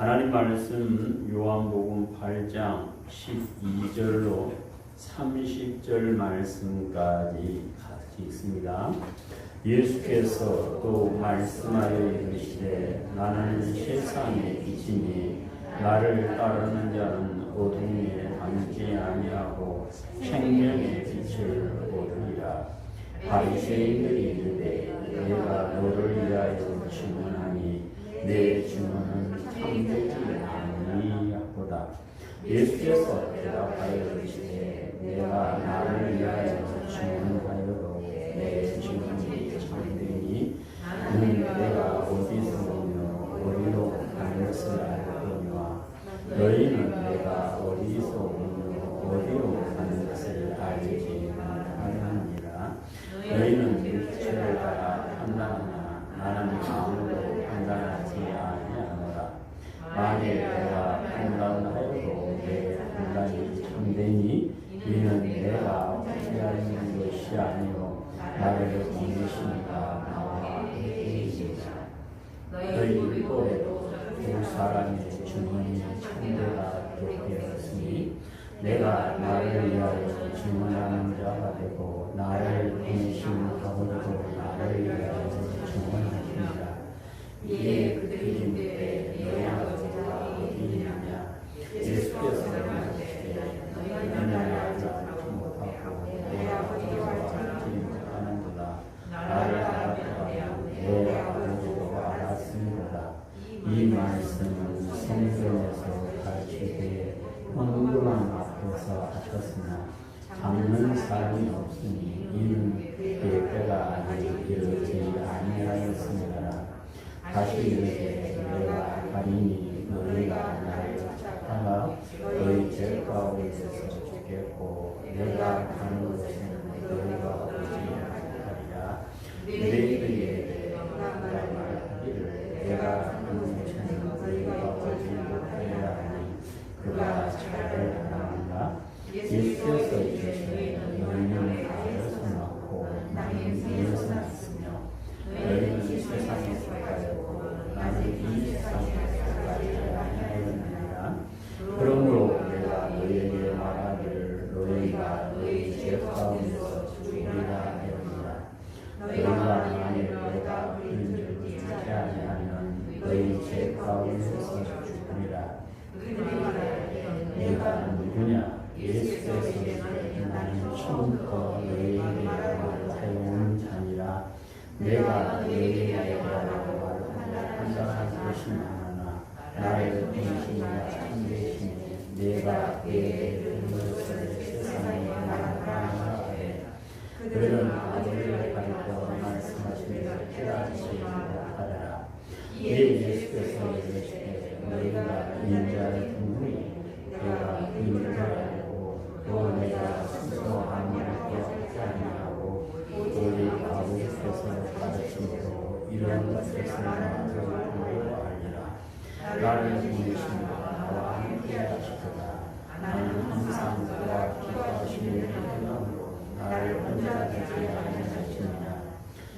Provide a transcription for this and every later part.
하나님 말씀 요한복음 8장 12절로 30절 말씀까지 같이 있습니다. 예수께서 또 말씀하여 이르시되 나는 세상의 빛이니 나를 따르는 자는 어둠에 다니지 아니하고 생명의 빛을 얻으리라. 바리새인들이 이르되 내가 너를 위하여 증언하니 내 증언은 참되지 아니하도다. 예수께서 대답하여 이르시되 내가 나를 위하여 증언하여도 내 증언이 참되니 너는 내가 어디서 오며 어디로 가는 것을 알거니와 너희는 내가 어디서 오며 어디로 가는 것을 알지 못하느니라. 너희는 육체를 따라 판단하나 나는 아무도 판단하지 아니하노라. 만일 내가 판단하여도 내 판단이 참되니 이는 내가 피하는 것이 아니요 나를 보내시니가 나와 함께이니라. 너희 율법에도 두 사람의 증언이 참되다 기록되었으니 내가 나를 위하여 증언하는 자가 되고 나를 보내신 아버지도 나를 위하여 증언하시니라. 이에 그들이 묻되 너희 아버지가 어디 있느냐. 예수께서 말하시되 너희는 나를 알지 못하고 내 아버지와 알지 못하는도다. 나를 알았다가 내 아버지도 알았으리로다. 이 말씀은 성경에서 가르치되 황금왕 앞에서 하셨으나 잡는 사람이 없으니 이는 그의 때가 아직 이르지 아니하였음이라. 다시 이르되 내가 가리니 너희가 나를 찾다가 너희 죄 가운데서 죽겠고 내가 가는 곳에는 너희가 오지 못하리라. 너희들에게 내가 말하기를 내가 가는 곳에는 너희가 오지 못하리라 하니 그가 잘 알았는가. 예수께서 이르시되 너희는 아래서 낳고 나는 위에서 낳았으며 너희는 세상의 색깔이고 나는 이 세상의 색깔이 아니하였느니라. 그러므로 내가 너희에게 말하기를 너희가 너희 죄 가운데서 죽으리라 하였느니라. 너희가 만일 내가 그들을 죽지 아니하면 너희 죄 가운데서 죽으리라. 내가 누구냐. 예수께서 이르시되 나는 처음부터 너희에게 말하여온 자니라. 내가 너희에게 말하라고 판단하는 것이 많으나 나를 보내신 이가 참되시니 내가 그에게 이른 것을 세상에 말하라 하되 그들은 아버지를 가리켜 말씀하시며 깨닫지 못하더라. 이에 예수께서 이르시되 너희가 인자를 듣노니 내가 인자를 또 내가 스스로 아무것도 하지 아니하고 우리 아버지께서 가르치므로 이런 것을 나를 알리라. 나를 보내시며 나와 함께 하시도다. 나는 항상 그와 기뻐하시는 행함으로 나를 혼자 두지 아니하시느냐.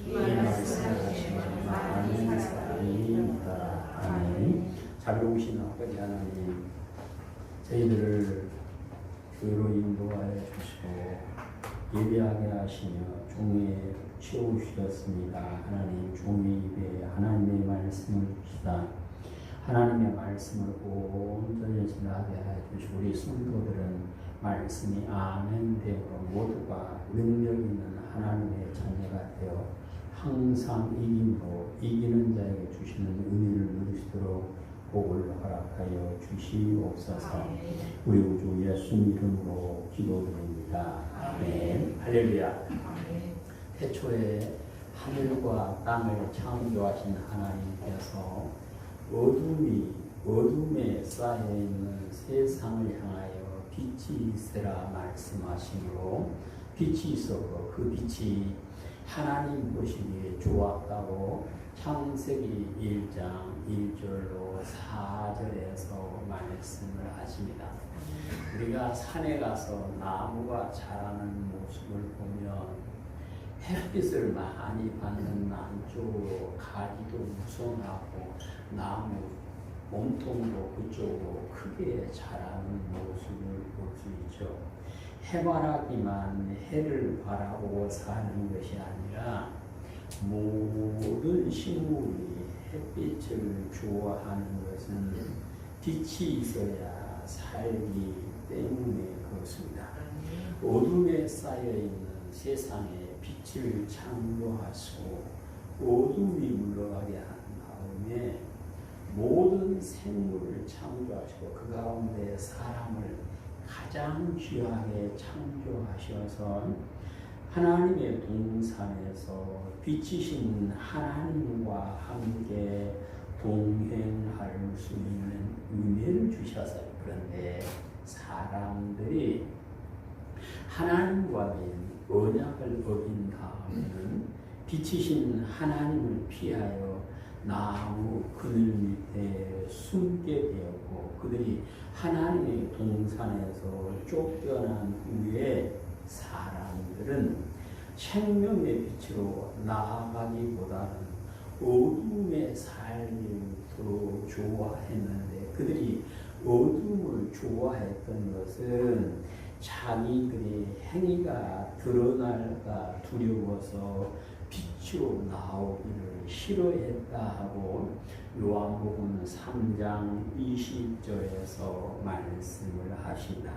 이 말씀을 하시면 많은 사람이니라. 아멘. 자비로우신 아버지 하나님, 저희들을 교회로 인도하여 주시고 예배하게 하시며 종에 채우셨습니다. 하나님 종의 입에 하나님의 말씀을 주시다. 하나님의 말씀을 온전히 전하게 하여 주시고 우리 성도들은 말씀이 아멘 되므로 모두가 능력 있는 하나님의 자녀가 되어 항상 이김으로 이기는 자에게 주시는 은혜를 누리시도록 복을 허락하여 주시옵소서. 우리 우주 예수님 이름으로 기도드립니다. 아멘. 할렐루야. 태초에 하늘과 땅을 창조하신 하나님께서 어둠에 쌓여있는 세상을 향하여 빛이 있으라 말씀하시므로 빛이 있었고 그 빛이 하나님 보시기에 좋았다고 창세기 1장 1절로 4절에서 말씀을 하십니다. 우리가 산에 가서 나무가 자라는 모습을 보면 햇빛을 많이 받는 남쪽으로 가기도 무성하고 나무 몸통도 그쪽으로 크게 자라는 모습을 볼 수 있죠. 해바라기만 해를 바라보고 사는 것이 아니라 모든 식물이 햇빛을 좋아하는 것은 빛이 있어야 살기 때문에 그렇습니다. 어둠에 쌓여있는 세상에 빛을 창조하시고 어둠이 물러가게 한 다음에 모든 생물을 창조하시고 그 가운데 사람을 가장 귀하게 창조하셔서 하나님의 동산에서 빛이신 하나님과 함께 동행할 수 있는 은혜를 주셔서 그런데 사람들이 하나님과 된 언약을 어긴 다음에는 빛이신 하나님을 피하여 나무 그늘 밑에 숨게 되었고 그들이 하나님의 동산에서 쫓겨난 후에 사람들은 생명의 빛으로 나아가기보다는 어둠에 살기를 더 좋아했는데 그들이 어둠을 좋아했던 것은 자기들의 행위가 드러날까 두려워서 빛으로 나오기를 싫어했다 하고 요한복음 3장 20절에서 말씀을 하신다.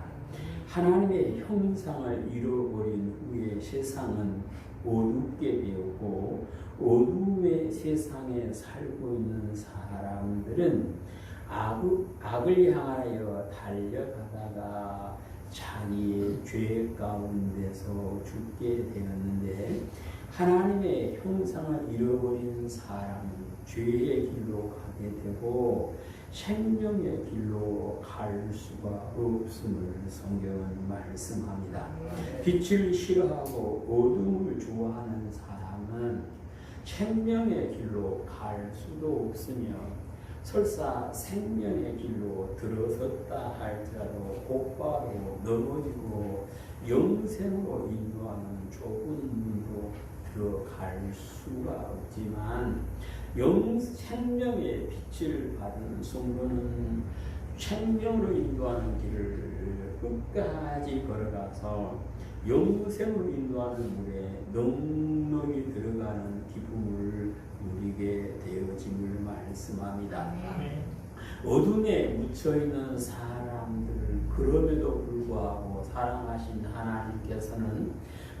하나님의 형상을 잃어버린 후에 세상은 어둡게 되었고 어둠의 세상에 살고 있는 사람들은 악을 향하여 달려가다가 자기의 죄 가운데서 죽게 되었는데 하나님의 형상을 잃어버린 사람은 죄의 길로 가게 되고 생명의 길로 갈 수가 없음을 성경은 말씀합니다. 빛을 싫어하고 어둠을 좋아하는 사람은 생명의 길로 갈 수도 없으며 설사 생명의 길로 들어섰다 할지라도 곧바로 넘어지고 영생으로 인도하는 좁은 문으로 들어갈 수가 없지만 생명의 빛을 받은 성도는 생명으로 인도하는 길을 끝까지 걸어가서 영생으로 인도하는 물에 넉넉히 들어가는 기쁨을 누리게 되어짐을 말씀합니다. 어둠에 묻혀있는 사람들을 그럼에도 불구하고 사랑하신 하나님께서는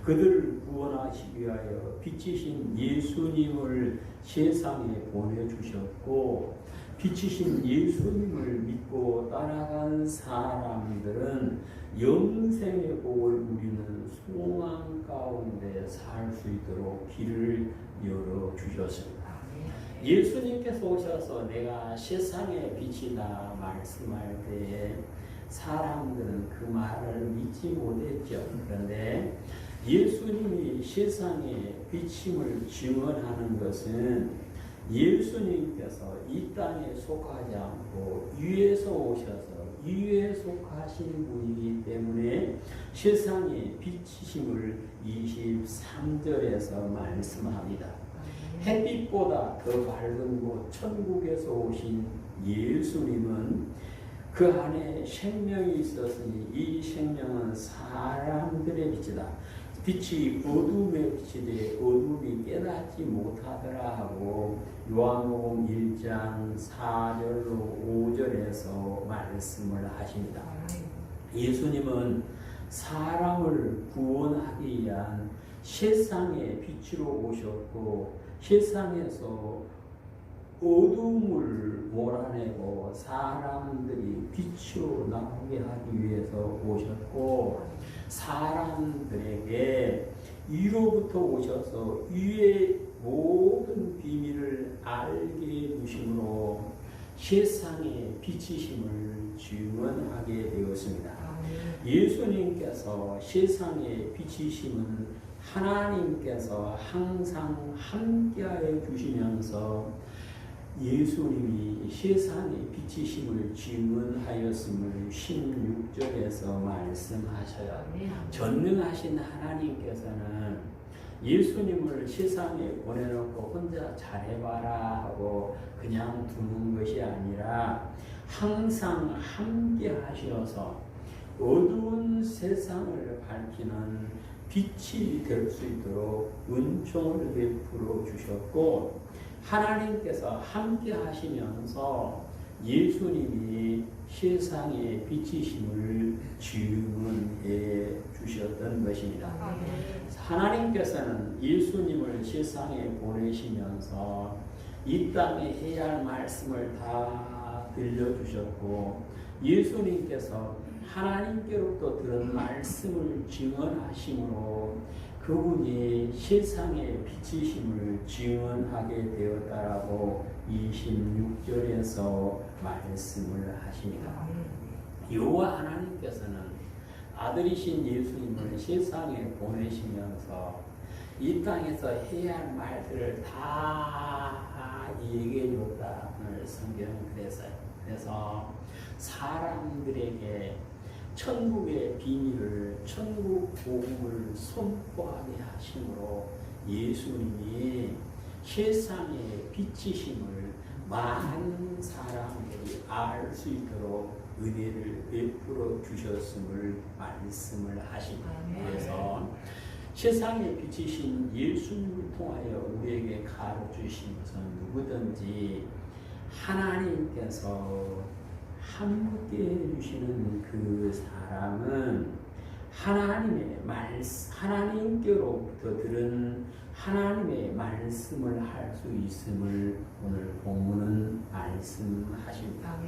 그들을 구원하시기 위하여 빛이신 예수님을 세상에 보내주셨고 빛이신 예수님을 믿고 따라간 사람들은 영생의 복을 누리는 소망 가운데 살 수 있도록 길을 열어주셨습니다. 예수님께서 오셔서 내가 세상의 빛이다 말씀할 때에 사람들은 그 말을 믿지 못했죠. 그런데 예수님이 세상의 빛임을 증언하는 것은 예수님께서 이 땅에 속하지 않고 위에서 오셔서 위에 속하신 분이기 때문에 세상의 빛이심을 23절에서 말씀합니다. 햇빛보다 더 밝은 곳 천국에서 오신 예수님은 그 안에 생명이 있었으니 이 생명은 사람들의 빛이다. 빛이 어둠의 빛이 되 어둠이 깨닫지 못하더라 하고 요한복음 1장 4절로 5절에서 말씀을 하십니다. 예수님은 사람을 구원하기 위한 세상의 빛으로 오셨고 세상에서 어둠을 몰아내고 사람들이 빛으로 나오게 하기 위해서 오셨고 사람들에게 위로부터 오셔서 위의 모든 비밀을 알게 해주심으로 세상의 빛이심을 증언하게 되었습니다. 예수님께서 세상의 빛이심은 하나님께서 항상 함께하여 주시면서 예수님이 세상의 빛이심을 증언하였음을 16절에서 말씀하셔요. 전능하신 하나님께서는 예수님을 세상에 보내놓고 혼자 잘해봐라 하고 그냥 두는 것이 아니라 항상 함께 하셔서 어두운 세상을 밝히는 빛이 될 수 있도록 은총을 베풀어 주셨고, 하나님께서 함께 하시면서 예수님이 세상에 빛이심을 증언해 주셨던 것입니다. 하나님께서는 예수님을 세상에 보내시면서 이 땅에 해야 할 말씀을 다 들려주셨고, 예수님께서 하나님께로부터 들은 말씀을 증언하심으로 그분이 세상의 빛이심을 증언하게 되었다라고 26절에서 말씀을 하십니다. 여호와 하나님께서는 아들이신 예수님을 세상에 보내시면서 이 땅에서 해야 할 말들을 다 얘기해 줬다. 오늘 성경은 그래서 사람들에게 천국의 비밀을, 천국 복음을 선포하게 하심으로 예수님이 세상의 빛이심을 많은 사람들이 알 수 있도록 은혜를 베풀어 주셨음을 말씀을 하십니다. 그래서 세상의 빛이신 예수님을 통하여 우리에게 가르치신 것은 누구든지 하나님께서 함께 해주시는 그 사람은 하나님의 말씀, 하나님께로부터 들은 하나님의 말씀을 할 수 있음을 오늘 본문은 말씀하십니다.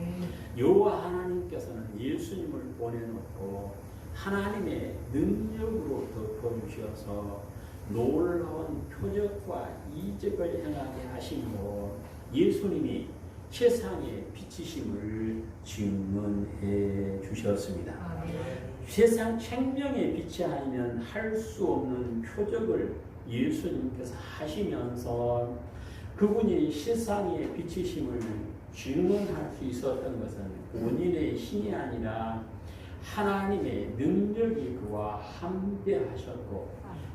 여호와 하나님께서는 예수님을 보내놓고 하나님의 능력으로 덮어주셔서 놀라운 표적과 이적을 행하게 하심으로 예수님이 세상의 빛이심을 증언해 주셨습니다. 세상 생명의 빛이 아니면 할 수 없는 표적을 예수님께서 하시면서 그분이 세상의 빛이심을 증언할 수 있었던 것은 본인의 힘이 아니라 하나님의 능력이 그와 함께 하셨고,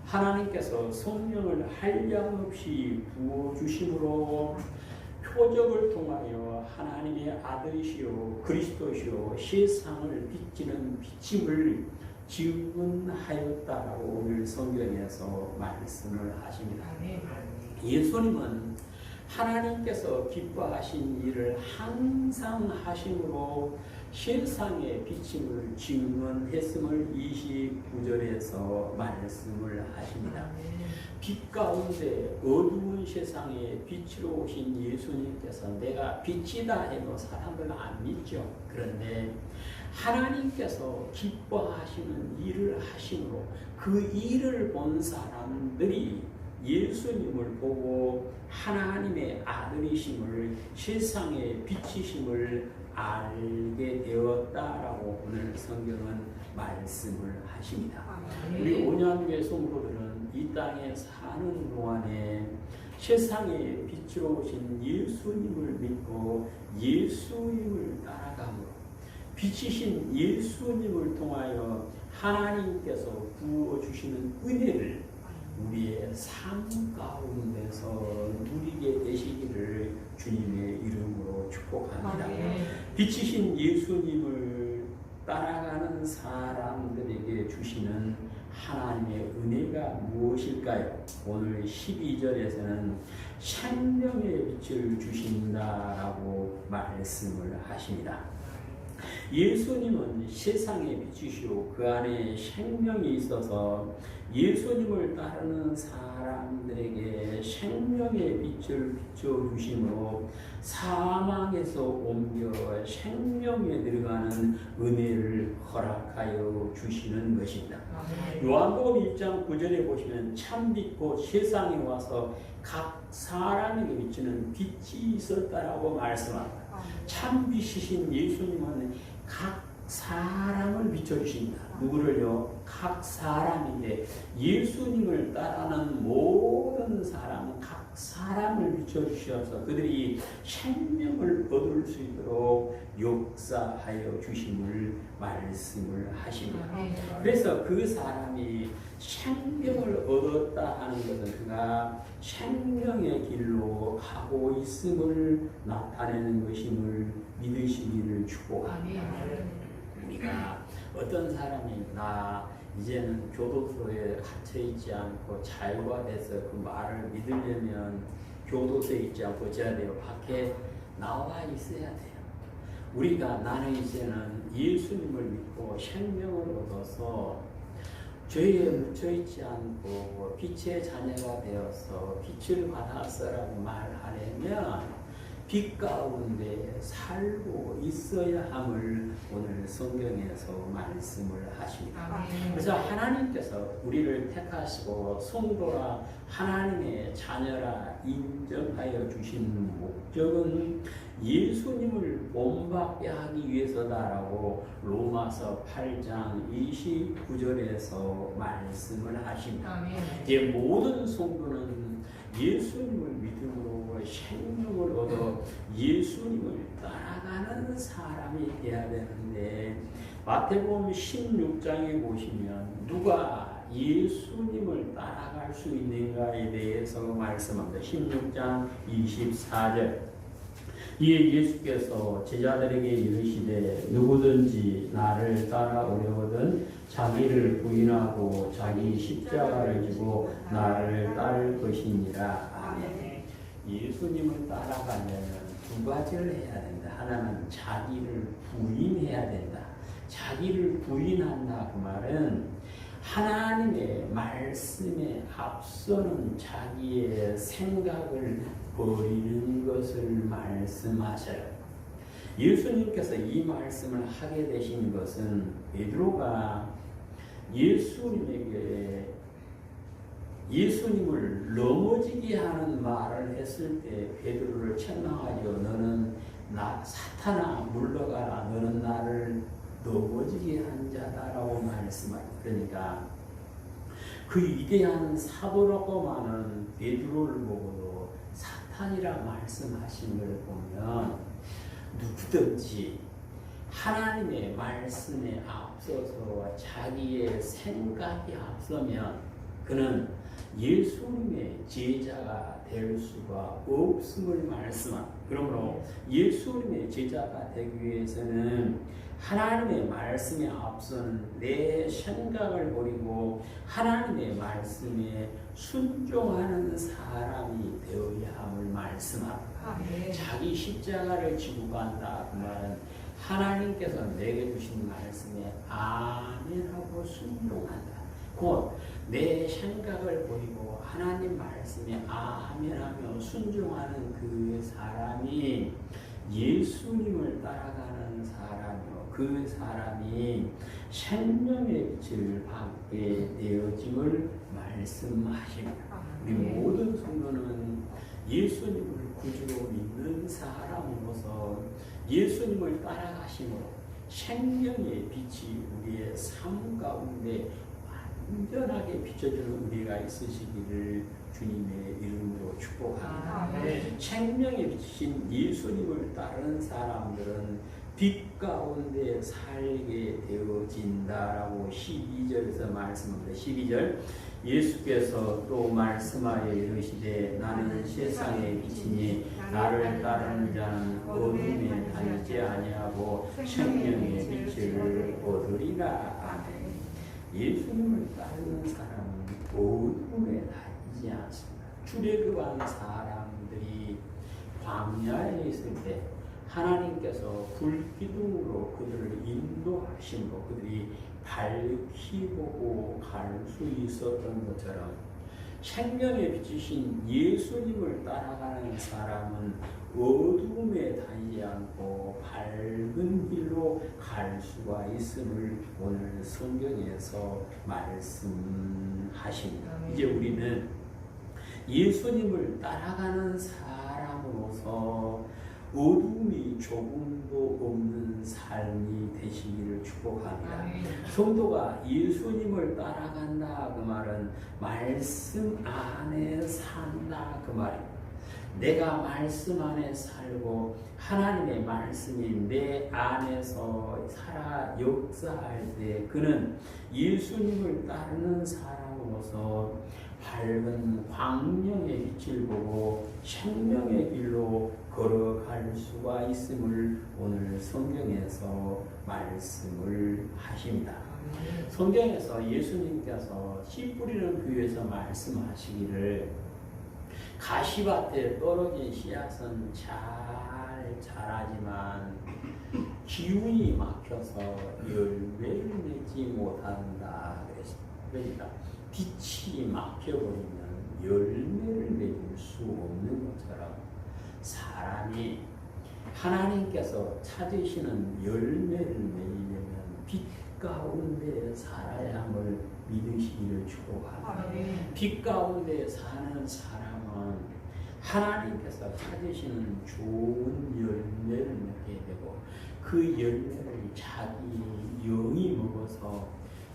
하나님께서 성령을 한량없이 부어주심으로 표적을 통하여 하나님의 아들이시오 그리스도시오 세상을 비치는 비침을 증언하였다라고 오늘 성경에서 말씀을 하십니다. 예수님은 하나님께서 기뻐하신 일을 항상 하심으로 세상의 비침을 증언했음을 29절에서 말씀을 하십니다. 빛 가운데 어두운 세상에 빛으로 오신 예수님께서 내가 빛이다 해도 사람들은 안 믿죠. 그런데 하나님께서 기뻐하시는 일을 하심으로 그 일을 본 사람들이 예수님을 보고 하나님의 아들이심을, 세상의 빛이심을 알게 되었다라고 오늘 성경은 말씀을 하십니다. 우리 온양교회 성도들은 이 땅에 사는 동안에 세상의 빛으로 오신 예수님을 믿고 예수님을 따라감으로 빛이신 예수님을 통하여 하나님께서 부어주시는 은혜를 우리의 삶 가운데서 누리게 되시기를 주님의 이름으로 축복합니다. 빛이신 예수님을 따라가는 사람들에게 주시는 하나님의 은혜가 무엇일까요? 오늘 12절에서는 생명의 빛을 주신다라고 말씀을 하십니다. 예수님은 세상의 빛이시오 그 안에 생명이 있어서 예수님을 따르는 사람들에게 생명의 빛을 비춰주심으로 사망에서 옮겨 생명에 들어가는 은혜를 허락하여 주시는 것입니다. 요한복음 1장 9절에 보시면 참빛 곧 세상에 와서 각 사람에게 비치는 빛이 있었다라고 말씀합니다. 참빛이신 예수님은 각 사람을 비춰주십니다. 누구를요? 각 사람인데 예수님을 따르는 모든 사람은 각 사람을 비춰주셔서 그들이 생명을 얻을 수 있도록 역사하여 주심을 말씀을 하십니다. 그래서 그 사람이 생명을 얻었다 하는 것은 그가 생명의 길로 가고 있음을 나타내는 것임을 믿으시기를 축복합니다. 우리가 어떤 사람이 나 이제는 교도소에 갇혀있지 않고 자유화돼서 그 말을 믿으려면 교도소에 있지 않고 어찌해야 돼요? 밖에 나와 있어야 돼요. 우리가 나는 이제는 예수님을 믿고 생명을 얻어서 죄에 묻혀있지 않고 빛의 자녀가 되어서 빛을 받았어라고 말하려면 빛 가운데 살고 있어야 함을 오늘 성경에서 말씀을 하십니다. 그래서 하나님께서 우리를 택하시고 성도라 하나님의 자녀라 인정하여 주신 목적은 예수님을 본받게 하기 위해서다라고 로마서 8장 29절에서 말씀을 하십니다. 이제 모든 성도는 예수님을 믿음으로 생명을 얻어 예수님을 따라가는 사람이 되어야 되는데 마태복음 16장에 보시면 누가 예수님을 따라갈 수 있는가에 대해서 말씀합니다. 16장 24절 이에 예수께서 제자들에게 이르시되 누구든지 나를 따라오려거든 자기를 부인하고 자기 십자가를 지고 나를 따를 것이니라. 아멘. 예수님을 따라가려면 두 가지를 해야 된다. 하나는 자기를 부인해야 된다. 자기를 부인한다 그 말은 하나님의 말씀에 앞서는 자기의 생각을 버리는 것을 말씀하셔요. 예수님께서 이 말씀을 하게 되신 것은 베드로가 예수님을 넘어지게 하는 말을 했을 때 베드로를 책망하죠. 너는 사탄아 물러가라. 너는 나를 넘어지게 한 자다라고 말씀하죠. 그러니까 그 위대한 사도라고 하는 베드로를 보고도 사탄이라 말씀하신 걸 보면 누구든지 하나님의 말씀에 앞서서 자기의 생각이 앞서면 그는 예수님의 제자가 될 수가 없음을 말씀합니다. 그러므로 예수님의 제자가 되기 위해서는 하나님의 말씀에 앞서는 내 생각을 버리고 하나님의 말씀에 순종하는 사람이 되어야 함을 말씀합니다. 자기 십자가를 지고 간다 그 말은 하나님께서 내게 주신 말씀에 아멘하고 순종한다. 곧 내 생각을 버리고 하나님 말씀에 아멘하며 순종하는 그 사람이 예수님을 따라가는 사람이요 그 사람이 생명의 빛을 받게 되어짐을 말씀하십니다. 우리 모든 성도는 예수님을 구주로 믿는 사람으로서 예수님을 따라가심으로 생명의 빛이 우리의 삶 가운데 완전하게 비춰주는 우리가 있으시기를 주님의 이름으로 축복합니다. 생명의 빛이신 예수님을 따르는 사람들은 빛 가운데 살게 되어진다라고 12절에서 말씀합니다. 12절 예수께서 또 말씀하여 이르시되 나는 세상의 빛이니 나를 따르는 자는 어둠에 다니지 아니하고 생명의 빛을 얻으리라. 아멘. 예수님을 따르는 사람은 어둠에 다니지 않습니다. 출애굽한 사람들이 광야에 있을 때 하나님께서 불기둥으로 그들을 인도하심으로 그들이 밝히 보고 갈 수 있었던 것처럼 생명의 빛이신 예수님을 따라가는 사람은 어둠에 다니지 않고 밝은 길로 갈 수가 있음을 오늘 성경에서 말씀하십니다. 이제 우리는 예수님을 따라가는 사람으로서 어둠이 조금도 없는 삶이 되시기를 축복합니다. 성도가 예수님을 따라간다 그 말은 말씀 안에 산다 그 말입니다. 내가 말씀 안에 살고 하나님의 말씀이 내 안에서 살아 역사할 때 그는 예수님을 따르는 사람으로서 밝은 광명의 빛을 보고 생명의 길로 걸어갈 수가 있음을 오늘 성경에서 말씀을 하십니다. 성경에서 예수님께서 씨 뿌리는 교회에서 말씀하시기를 가시밭에 떨어진 씨앗은 잘 자라지만 기운이 막혀서 열매를 맺지 못한다 그랬습니다. 빛이 막혀버리면 열매를 맺을 수 없는 것처럼 사람이 하나님께서 찾으시는 열매를 맺으려면 빛 가운데 살아야 함을 믿으시기를 축복합니다. 빛 가운데 사는 사람은 하나님께서 찾으시는 좋은 열매를 맺게 되고 그 열매를 자기 영이 먹어서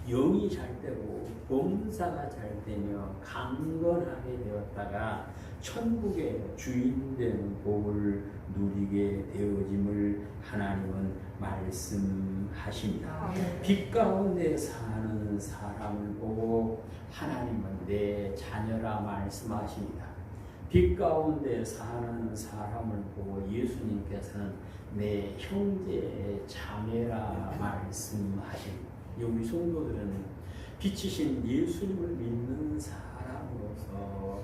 영이 잘 되고 범사가 잘 되며 강건하게 되었다가 천국의 주인된 복을 누리게 되어짐을 하나님은 말씀하십니다. 빛 가운데 사는 사람을 보고 하나님은 내 자녀라 말씀하십니다. 빛 가운데 사는 사람을 보고 예수님께서는 내 형제 자매라 말씀하십니다. 우리 성도들은 빛이신 예수님을 믿는 사람으로서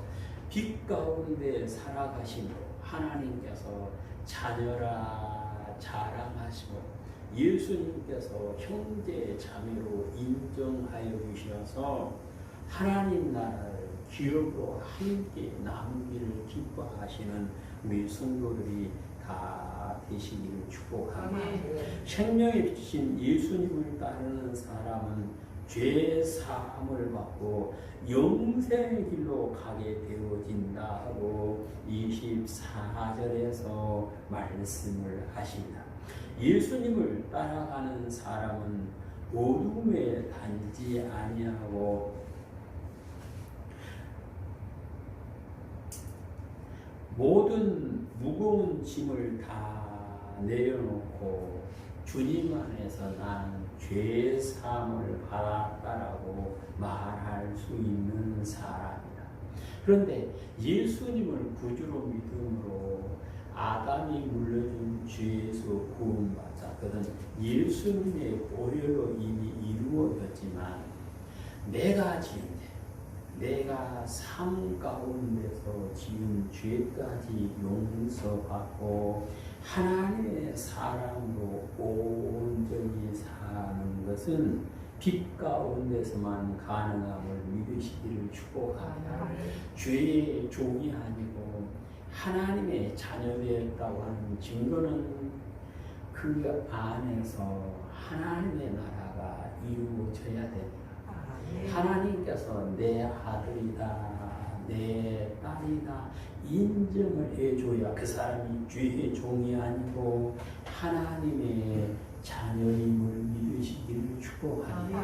빛 가운데 살아가심으로 하나님께서 자녀라 자랑하시고 예수님께서 형제 자매로 인정하여 주셔서 하나님 나라를 기업으로 함께 나누기를 기뻐하시는 우리 성도들이 다 되시기를 축복합니다. 생명의 빛이신 예수님을 따르는 사람은 죄 사함을 받고 영생의 길로 가게 되어진다 하고 24절에서 말씀을 하십니다. 예수님을 따라가는 사람은 어둠에 다니지 아니하고 모든 무거운 짐을 다 내려놓고 주님 안에서 나는 죄 사함을 받았다라고 말할 수 있는 사람이다. 그런데 예수님을 구주로 믿음으로 아담이 물려준 죄에서 구원받자. 그는 예수님의 보혈로 이미 이루어졌지만 내가 지은 죄, 내가 삶 가운데서 지은 죄까지 용서받고 하나님의 사랑으로 온전히 사는 것은 빛 가운데서만 가능함을 믿으시기를 축복합니다. 죄의 종이 아니고 하나님의 자녀되었다고 하는 증거는 그 안에서 하나님의 나라가 이루어져야 됩니다. 하나님께서 내 아들이다, 내 딸이다 인정을 해줘야 그 사람이 죄의 종이 아니고 하나님의 자녀임을 믿으시기를 축복합니다.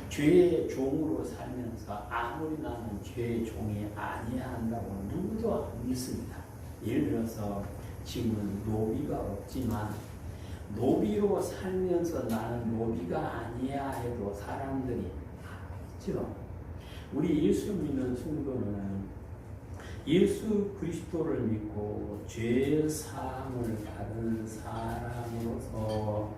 죄의 종으로 살면서 아무리 나는 죄의 종이 아니야 한다고 누구도 안 믿습니다. 예를 들어서 지금은 노비가 없지만 노비로 살면서 나는 노비가 아니야 해도 사람들이 있죠. 우리 예수 믿는 성도는 예수 그리스도를 믿고 죄 사함을 받은 사람으로서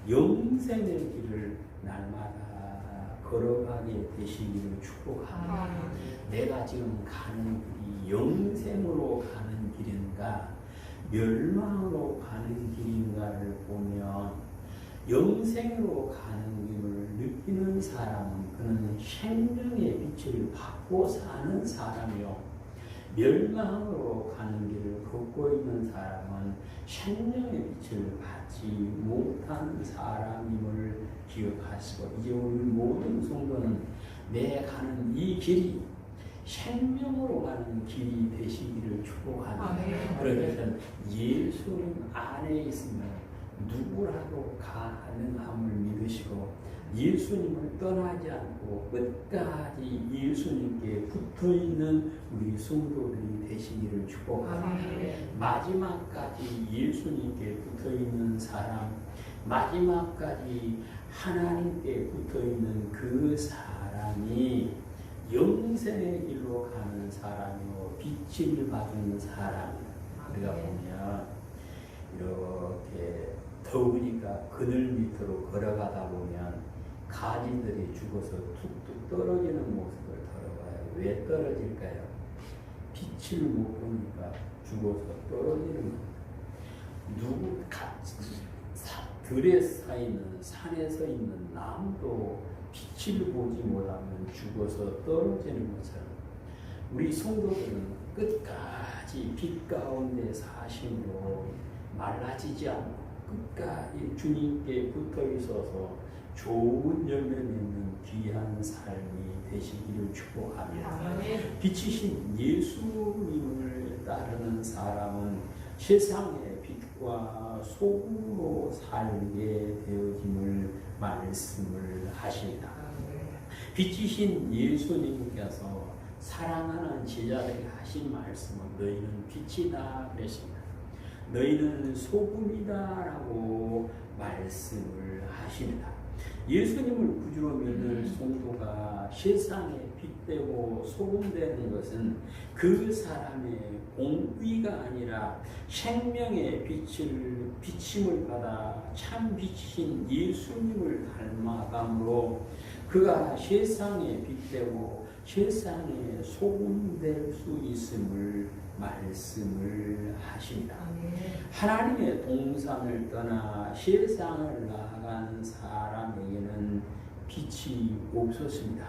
영생의 길을 날마다 걸어가게 되시기를 축복합니다. 내가 지금 가는 길이 영생으로 가는 길인가 멸망으로 가는 길인가를 보면 영생으로 가는 길을 느끼는 사람은 그는 생명의 빛을 받고 사는 사람이요 멸망으로 가는 길을 걷고 있는 사람은 생명의 빛을 받지 못한 사람임을 기억하시고 이제 우리 모든 성도는 내 가는 이 길이 생명으로 가는 길이 되시기를 축복합니다. 그러면서 예수님 안에 있으면 누구라도 가능함을 믿으시고 예수님을 떠나지 않고 끝까지 예수님께 붙어있는 우리 성도들이 되시기를 축복합니다. 마지막까지 예수님께 붙어있는 사람, 마지막까지 하나님께 붙어있는 그 사람이 영생의 길로 가는 사람이고 빛을 받은 사람이다. 우리가 보면 이렇게 더우니까 그늘 밑으로 걸어가다 보면 가지들이 죽어서 툭툭 떨어지는 모습을 걸어봐요. 왜 떨어질까요? 빛을 못 보니까 죽어서 떨어지는 거예요. 들에 서 있는 산에서 있는 나무도 빛을 보지 못하면 죽어서 떨어지는 것처럼 우리 성도들은 끝까지 빛 가운데 사심으로 말라지지 않고 끝까지 주님께 붙어 있어서 좋은 열매 맺는 귀한 삶이 되시기를 축복합니다. 빛이신 예수님을 따르는 사람은 세상의 빛과 소금으로 살게 되어짐을 말씀을 하십니다. 빛이신 예수님께서 사랑하는 제자들에게 하신 말씀은 너희는 빛이다 그랬습니다. 너희는 소금이다라고 말씀을 하십니다. 예수님을 구주로 믿는 성도가 세상에 빛되고 소금되는 것은 그 사람의 공의가 아니라 생명의 비침을 받아 참 빛이신 예수님을 닮아감으로 그가 세상에 빛되고 세상에 소금될 수 있음을 말씀을 하십니다. 하나님의 동산을 떠나 세상을 나아간 사람에게는 빛이 없었습니다.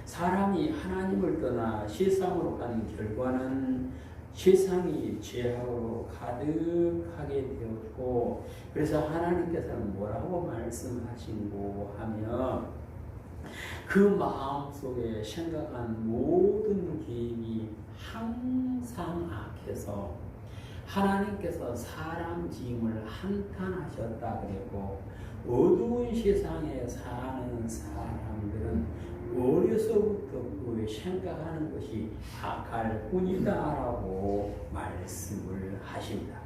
사람이 하나님을 떠나 세상으로 가는 결과는 세상이 죄악으로 가득하게 되었고, 그래서 하나님께서는 뭐라고 말씀하신고 하면 그 마음속에 생각한 모든 계획이 항상 악해서 하나님께서 사람 지음을 한탄하셨다 그랬고, 어두운 세상에 사는 사람들은 어려서부터 그 생각하는 것이 악할 뿐이다라고 말씀을 하십니다.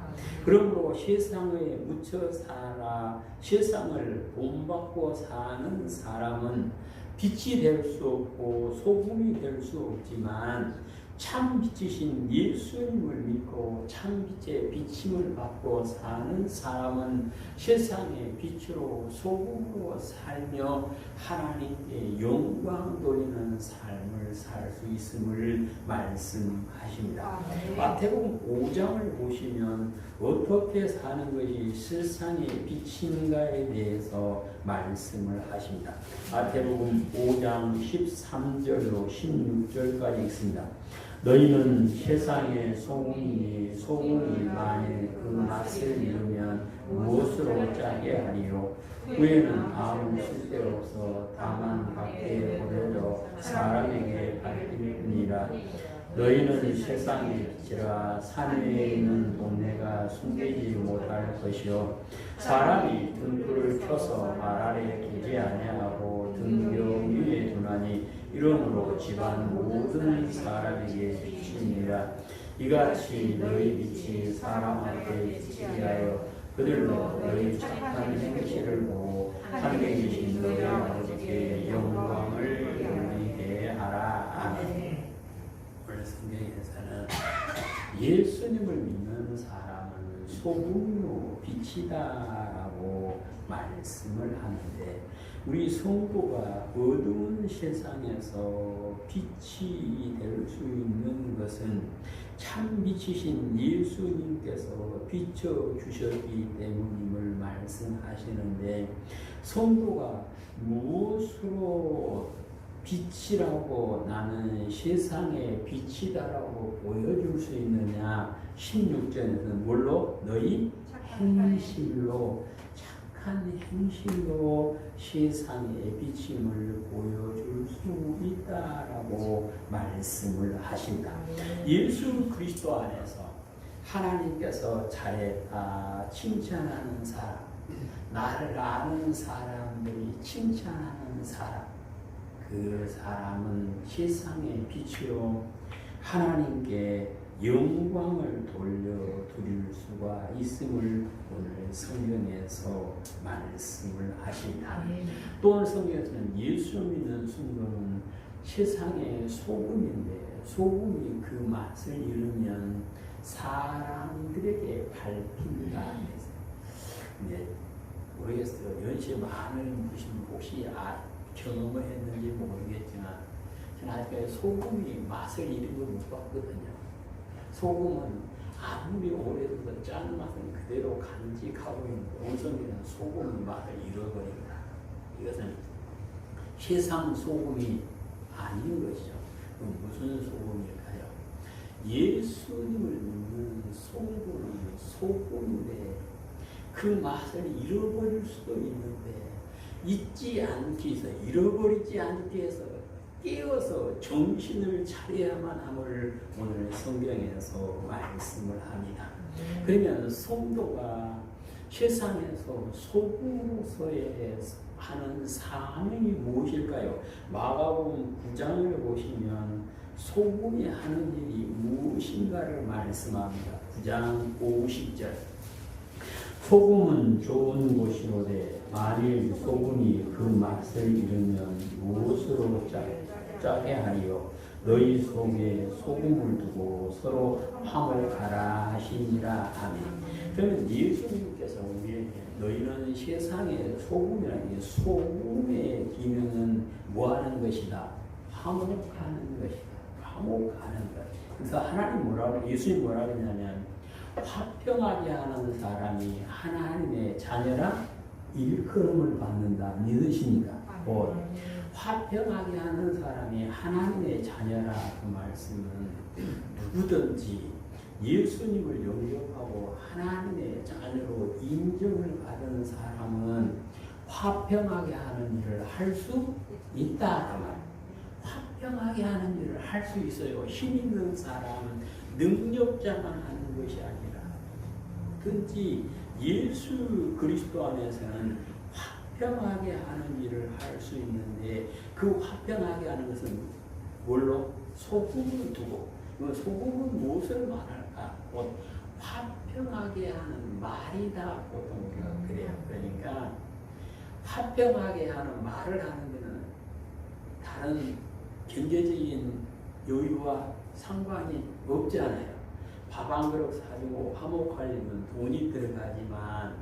그러므로 세상에 묻혀 살아 세상을 본받고 사는 사람은 빛이 될 수 없고 소금이 될 수 없지만 참 빛이신 예수님을 믿고 참 빛의 비침을 받고 사는 사람은 세상의 빛으로 소금으로 살며 하나님께 영광 돌리는 삶을 살 수 있음을 말씀하십니다. 마태복음 5장을 보시면 어떻게 사는 것이 세상의 빛인가에 대해서 말씀을 하십니다. 마태복음 5장 13절로 16절까지 있습니다. 너희는 세상의 소금이니 소금이 만일 그 맛을 잃으면 무엇으로 짜게 하리요? 후에는 아무 쓸데없어 다만 밖에 버려져 사람에게 밝힐 뿐이라. 너희는 세상의 빛이라. 산 위에 있는 동네가 숨기지 못할 것이요 사람이 등불을 켜서 말 아래 두지 아니하고 등경 위에 두나니 이러므로 집안 모든 사람에게 비치니라. 이같이 너희 빛이 사람 앞에 비치게 하여 그들로 너희 착한 행실을 보고 하늘에 계신 너희 아버지께 영광을 돌리게 하라. 아멘. 오늘 성경에서는 예수님을 믿는 사람은 소금으로 빛이다라고 말씀을 하는데, 우리 성도가 어두운 세상에서 빛이 될 수 있는 것은 참 빛이신 예수님께서 비춰주셨기 때문임을 말씀하시는데, 성도가 무엇으로 빛이라고 나는 세상의 빛이다라고 보여줄 수 있느냐? 16절에서는 뭘로? 너희 행실로, 착한 행실로 세상의 비침을 보여줄 수 있다라고 말씀을 하신다. 예수 그리스도 안에서 하나님께서 잘했다 칭찬하는 사람, 나를 아는 사람들이 칭찬하는 사람, 그 사람은 세상의 빛으로 하나님께 영광을 돌려드릴 수가 있음을 오늘 성경에서 말씀을 하신다. 또한 성경에서는 예수 믿는 성도는 세상의 소금인데 소금이 그 맛을 잃으면 사람들에게 밟힌다. 네, 모르겠어요. 연세 많은 분이 혹시 경험을 했는지 모르겠지만 저는 아직까지 소금이 맛을 잃은 걸 못 봤거든요. 소금은 아무리 오래돼도 짠 맛은 그대로 간직하고 있는데 온성기는 소금의 맛을 잃어버린다. 이것은 세상 소금이 아닌 것이죠. 그럼 무슨 소금일까요? 예수님을 믿는 성도는 소금인데 그 맛을 잃어버릴 수도 있는데 잊지 않기 위해서 잃어버리지 않기 위해서 깨어서 정신을 차려야만 함을 오늘 성경에서 말씀을 합니다. 그러면 성도가 세상에서 소금으로서의 하는 사명이 무엇일까요? 마가복음 9장을 보시면 소금이 하는 일이 무엇인가를 말씀합니다. 9장 50절 소금은 좋은 것이로되 만일 소금이 그 맛을 잃으면 무엇으로 짜게 하리요? 너희 속에 소금을 두고 서로 화목하라 하시니라. 아멘. 그러면 예수님께서 우리에게 너희는 세상의 소금이라는 소금의 기능은 뭐하는 것이다? 화목하는 것이다. 화목하는 것. 그래서 하나님 뭐라고 예수님 뭐라고 했냐면 화평하게 하는 사람이 하나님의 자녀라 일컬음을 받는다. 믿으십니까? 화평하게 하는 사람이 하나님의 자녀라. 그 말씀은 누구든지 예수님을 영접하고 하나님의 자녀로 인정을 받은 사람은 화평하게 하는 일을 할 수 있다. 그 말. 화평하게 하는 일을 할 수 있어요. 힘 있는 사람은 능력자만 하는 것이 아니라 든지 예수 그리스도 안에서는 화평하게 하는 일을 할 수 있는데 그 화평하게 하는 것은 뭘로? 소금을 두고 소금은 무엇을 말할까? 곧 화평하게 하는 말이다. 보통 우리가 그래요. 그러니까 화평하게 하는 말을 하는 데는 다른 경제적인 여유와 상관이 없지 않아요. 밥 한 그릇 사주고 화목하려면 돈이 들어가지만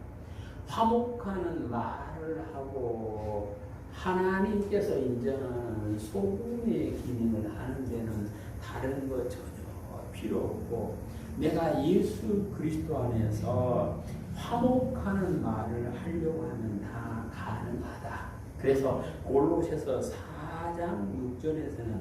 화목하는 말을 하고 하나님께서 인정하는 소금의 기능을 하는 데는 다른 것 전혀 필요 없고 내가 예수 그리스도 안에서 화목하는 말을 하려고 하면 다 가능하다. 그래서 골로새서 4장 6절에서는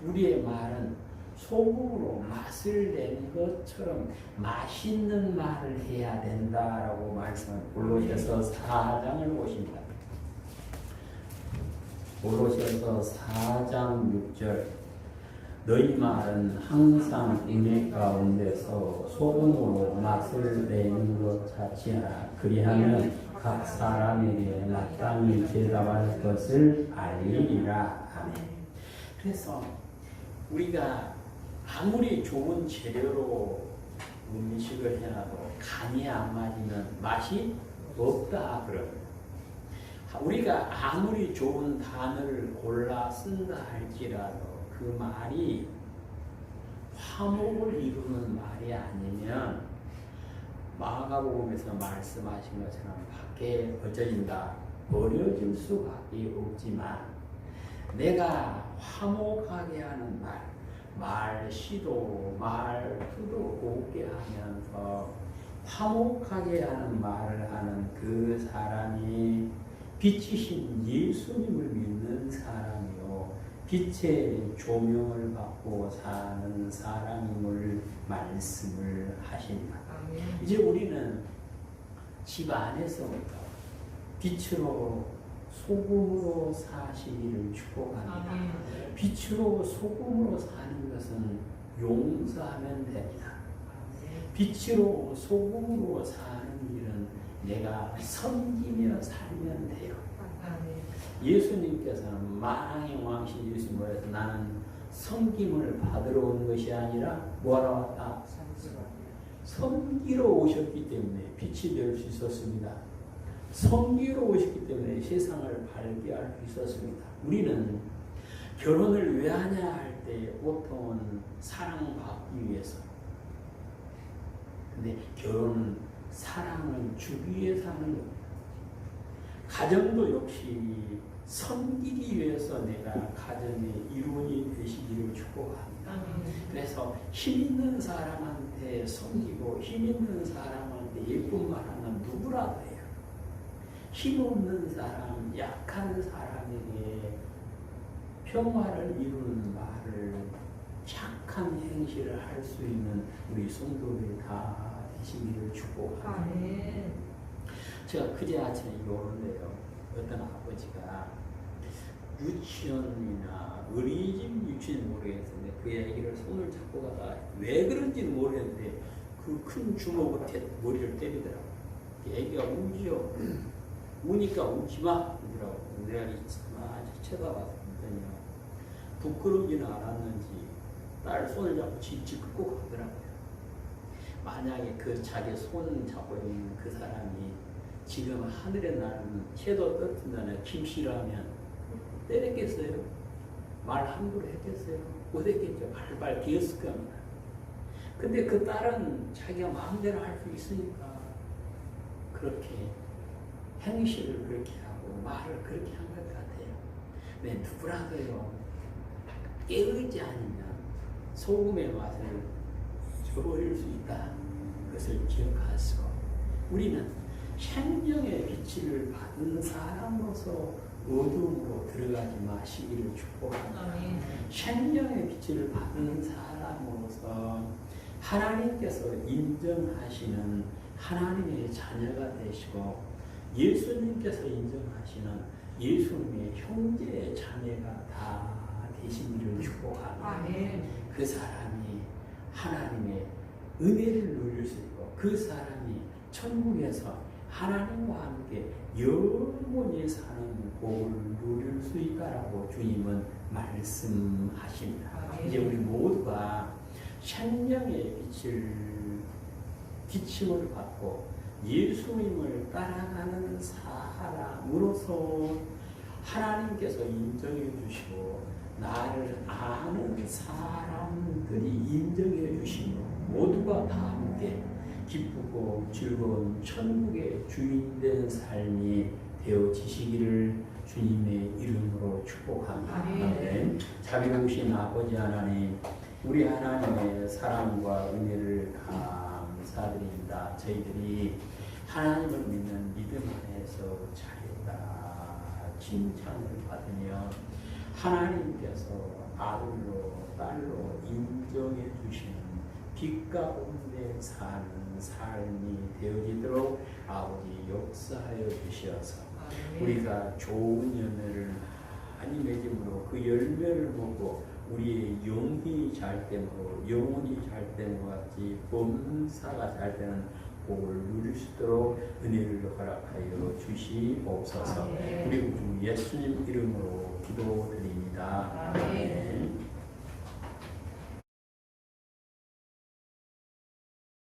우리의 말은 소금으로 맛을 내는 것처럼 맛있는 말을 해야 된다라고 말씀한 골로새서 4장을 보십니다. 골로새서 4장 6절 너희 말은 항상 인내 가운데서 소금으로 맛을 내는 것 자체라. 그리하면 각 사람에게 마땅히 대답할 것을 알리리라. 아멘. 그래서 우리가 아무리 좋은 재료로 음식을 해놔도 간이 안 맞으면 맛이 없다 그럽니다. 우리가 아무리 좋은 단어를 골라 쓴다 할지라도 그 말이 화목을 이루는 말이 아니면 마가복음에서 말씀하신 것처럼 밖에 어쩌진다 버려질 수밖에 없지만 내가 화목하게 하는 말시도 말투도 곱게 하면서 화목하게 하는 말을 하는 그 사람이 빛이신 예수님을 믿는 사람이요 빛의 조명을 받고 사는 사람임을 말씀을 하십니다. 이제 우리는 집 안에서부터 빛으로 소금으로 사시기를 축복합니다. 빛으로 소금으로 사는 것은 용서하면 됩니다. 빛으로 소금으로 사는 일은 내가 섬기며 살면 돼요. 아멘. 예수님께서는 만왕의 왕신 예수님 뭐래서 나는 섬김을 받으러 온 것이 아니라 뭐하러 왔다? 섬기러 오셨기 때문에 빛이 될 수 있었습니다. 섬기러 오셨기 때문에 세상을 밝게 할 수 있었습니다. 우리는 결혼을 왜 하냐 할 때 보통은 사랑받기 위해서. 근데 결혼은 사랑을 주기 위해서 하는 겁니다. 가정도 역시 섬기기 위해서 내가 가정의 이루어이 되시기를 축복합니다. 그래서 힘 있는 사람한테 섬기고 힘 있는 사람한테 예쁜 말하면 누구라도 해요. 힘 없는 사람, 약한 사람에게 평화를 이루는 말을 착한 행실을 할 수 있는 우리 성도들이 다 되시기를 축복합니다. 제가 그제 아침에 오는데요. 어떤 아버지가 유치원이나 어린이집 유치원 모르겠는데 그 애기를 손을 잡고 가다가 왜 그런지는 모르겠는데 그 큰 주먹으로 머리를 때리더라고. 애기가 우지요. 우니까 우지 마! 그러더라고. 내가 이참아 쳐다봤더니요. 부끄러우지는 않았는지 딸 손을 잡고 질질 끌고 가더라고요. 만약에 그 자기 손 잡고 있는 그 사람이 지금 하늘에 나는 해도 떨어진다는 김씨라면 때렸겠어요? 말 함부로 했겠어요? 못했겠죠. 발발 기었을 겁니다. 근데 그 딸은 자기가 마음대로 할 수 있으니까 그렇게 행실을 그렇게 하고 말을 그렇게 한 것 같아요. 왜 누구라도요 깨어있지 않으면 소금의 맛을 잊어버릴 수 있다. 그것을 기억하시고 우리는 생명의 빛을 받은 사람으로서 어둠으로 들어가지 마시기를 축복합니다. 생명의 빛을 받은 사람으로서 하나님께서 인정하시는 하나님의 자녀가 되시고 예수님께서 인정하시는 예수님의 형제 자매가 다 되시기를 축복합니다. 그 사람이 하나님의 은혜를 누릴 수 있고 그 사람이 천국에서 하나님과 함께 영원히 사는 복을 누릴 수 있다라고 주님은 말씀하십니다. 이제 우리 모두가 생명의 비침을 받고 예수님을 따라가는 사람으로서 하나님께서 인정해 주시고 나를 아는 사람들이 인정해 주시고 모두가 다 함께 기쁘고 즐거운 천국의 주인된 삶이 되어지시기를 주님의 이름으로 축복합니다. 아멘. 자비로우신 아버지 하나님, 우리 하나님의 사랑과 은혜를 감사드립니다. 저희들이 하나님을 믿는 믿음 안에서 잘했다 칭찬을 받으며 하나님께서 아들로 딸로 인정해 주시는 빛 가운데 사는 삶이 되어지도록 아버지 역사하여 주시어서 우리가 좋은 열매를 많이 맺음으로 그 열매를 먹고 우리의 영이 잘 되므로 영혼이 잘 되는 것 같이 범사가 잘 되는 복을 누릴 수 있도록 은혜를 허락하여 주시옵소서. 우리 주 예수님 이름으로